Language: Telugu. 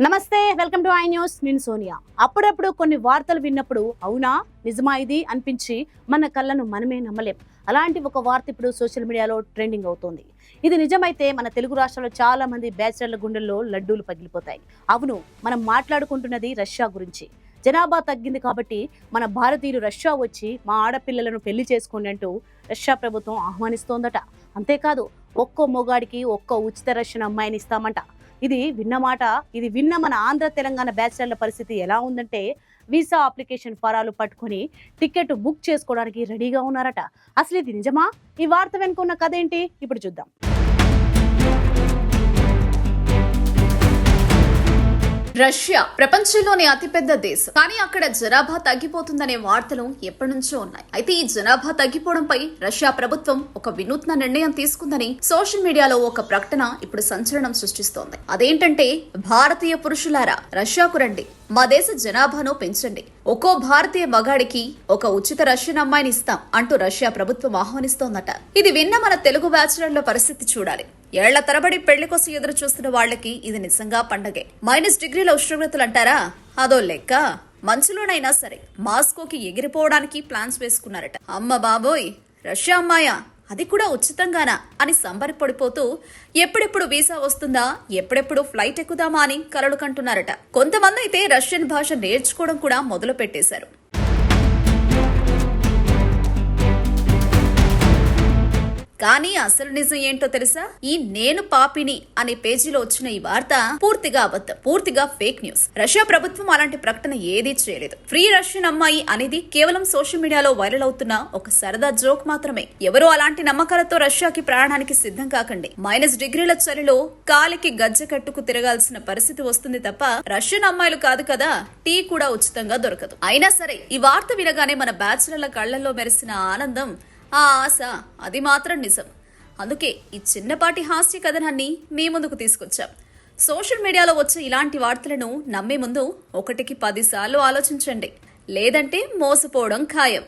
నమస్తే, వెల్కమ్ టు ఐ న్యూస్. నేను సోనియా. అప్పుడప్పుడు కొన్ని వార్తలు విన్నప్పుడు అవునా నిజమా ఇది అనిపించి మన కళ్ళను మనమే నమ్మలేం. అలాంటి ఒక వార్త ఇప్పుడు సోషల్ మీడియాలో ట్రెండింగ్ అవుతోంది. ఇది నిజమైతే మన తెలుగు రాష్ట్రాల్లో చాలా మంది బ్యాచిలర్ల గుండెల్లో లడ్డూలు పగిలిపోతాయి. అవును, మనం మాట్లాడుకుంటున్నది రష్యా గురించి. జనాభా తగ్గింది కాబట్టి మన భారతీయులు రష్యా వచ్చి మా ఆడపిల్లలను పెళ్లి చేసుకోండి అంటూ రష్యా ప్రభుత్వం ఆహ్వానిస్తోందట. అంతేకాదు, ఒక్కో మొగాడికి ఒక్కో ఉచిత రష్యన్ అమ్మాయిని ఇస్తామంట. ఇది విన్న మన ఆంధ్ర తెలంగాణ బ్యాచిలర్ల పరిస్థితి ఎలా ఉందంటే వీసా అప్లికేషన్ ఫారాలు పట్టుకొని టికెట్ బుక్ చేసుకోవడానికి రెడీగా ఉన్నారట. అసలు ఇది నిజమా? ఈ వార్త వెనుక ఉన్న కథ ఏంటి ఇప్పుడు చూద్దాం. రష్యా ప్రపంచంలోని అతిపెద్ద దేశం, కానీ అక్కడ జనాభా తగ్గిపోతుందనే వార్తలు ఎప్పటి నుంచో ఉన్నాయి. అయితే ఈ జనాభా తగ్గిపోవడంపై రష్యా ప్రభుత్వం ఒక వినూత్న నిర్ణయం తీసుకుందని సోషల్ మీడియాలో ఒక ప్రకటన ఇప్పుడు సంచలనం సృష్టిస్తోంది. అదేంటంటే, భారతీయ పురుషులారా రష్యాకు రండి, మా దేశ జనాభాను పెంచండి, ఒక్కో భారతీయ మగాడికి ఒక ఉచిత రష్యన్ అమ్మాయిని ఇస్తాం అంటూ రష్యా ప్రభుత్వం ఆహ్వానిస్తోందట. ఇది విన్న మన తెలుగు బ్యాచిలర్ల పరిస్థితి చూడాలి. ఏళ్ల తరబడి పెళ్లి కోసం ఎదురు చూస్తున్న వాళ్లకి ఇది నిజంగా పండగే. -డిగ్రీల ఉష్ణోగ్రతలు అంటారా, అదో లెక్క. మంచులోనైనా సరే మాస్కోకి ఎగిరిపోవడానికి ప్లాన్స్ వేసుకున్నారట. అమ్మ బాబోయ్, రష్యా అమ్మాయా, అది కూడా ఉచితంగానా అని సంబరపడిపోతూ ఎప్పుడెప్పుడు వీసా వస్తుందా, ఎప్పుడెప్పుడు ఫ్లైట్ ఎక్కుదామా అని కలలు కంటున్నారట. కొంతమంది అయితే రష్యన్ భాష నేర్చుకోవడం కూడా మొదలు పెట్టేశారు. కానీ అసలు నిజం ఏంటో తెలుసా? ఈ నేను పాపిని అనే పేజీలో వచ్చిన ఈ వార్త పూర్తిగా అబద్ధం, పూర్తిగా ఫేక్ న్యూస్. రష్యా ప్రభుత్వం అలాంటి ప్రకటన ఏదీ చేయలేదు. ఫ్రీ రష్యన్ అమ్మాయి అనేది కేవలం సోషల్ మీడియాలో వైరల్ అవుతున్న ఒక సరదా జోక్ మాత్రమే. ఎవరో అలాంటి నమ్మకాలతో రష్యాకి ప్రయాణానికి సిద్ధం కాకండి. -డిగ్రీల చలిలో కాలికి గజ్జ కట్టుకు తిరగాల్సిన పరిస్థితి వస్తుంది తప్ప రష్యన్ అమ్మాయిలు కాదు కదా, టీ కూడా ఉచితంగా దొరకదు. అయినా సరే ఈ వార్త వినగానే మన బ్యాచిలర్ల కళ్లలో మెరిసిన ఆనందం, ఆ ఆశ, అది మాత్రం నిజం. అందుకే ఈ చిన్నపాటి హాస్య కథనాన్ని మీ ముందుకు తీసుకొచ్చాం. సోషల్ మీడియాలో వచ్చే ఇలాంటి వార్తలను నమ్మే ముందు 1కి 10 సార్లు ఆలోచించండి, లేదంటే మోసపోవడం ఖాయం.